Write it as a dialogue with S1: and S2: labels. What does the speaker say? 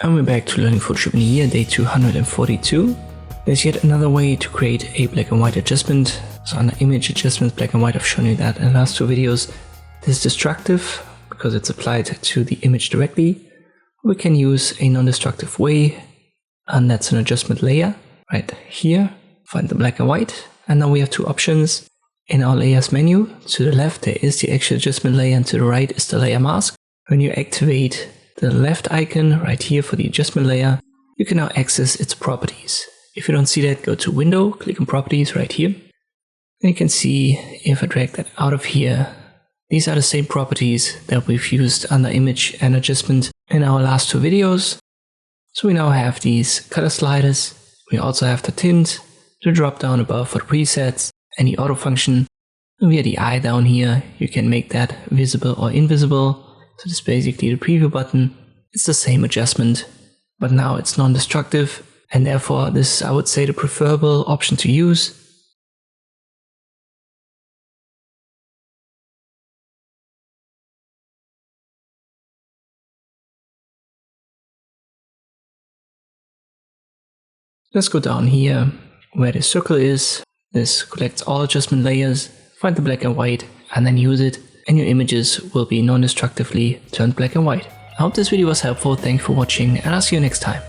S1: And we're back to learning Photoshop in a year, day 242. There's yet another way to create a black and white adjustment. So under image adjustments, black and white, I've shown you that in the last two videos. This is destructive because it's applied to the image directly. We can use a non-destructive way, and that's an adjustment layer right here. Find the black and white, and now we have two options. In our layers menu, to the left there is the actual adjustment layer, and to the right is the layer mask. When you activate the left icon right here for the adjustment layer, you can now access its properties. If you don't see that, go to Window, click on Properties right here. And you can see if I drag that out of here, these are the same properties that we've used under Image and Adjustment in our last two videos. So we now have these color sliders. We also have the tint, the drop down above for the presets, and the auto function. And we have the eye down here. You can make that visible or invisible. So this is basically the preview button. It's the same adjustment, but now it's non-destructive, and therefore this is, I would say, the preferable option to use. Let's go down here where the circle is. This collects all adjustment layers, find the black and white, and then use it, and your images will be non-destructively turned black and white. I hope this video was helpful, thanks for watching, and I'll see you next time.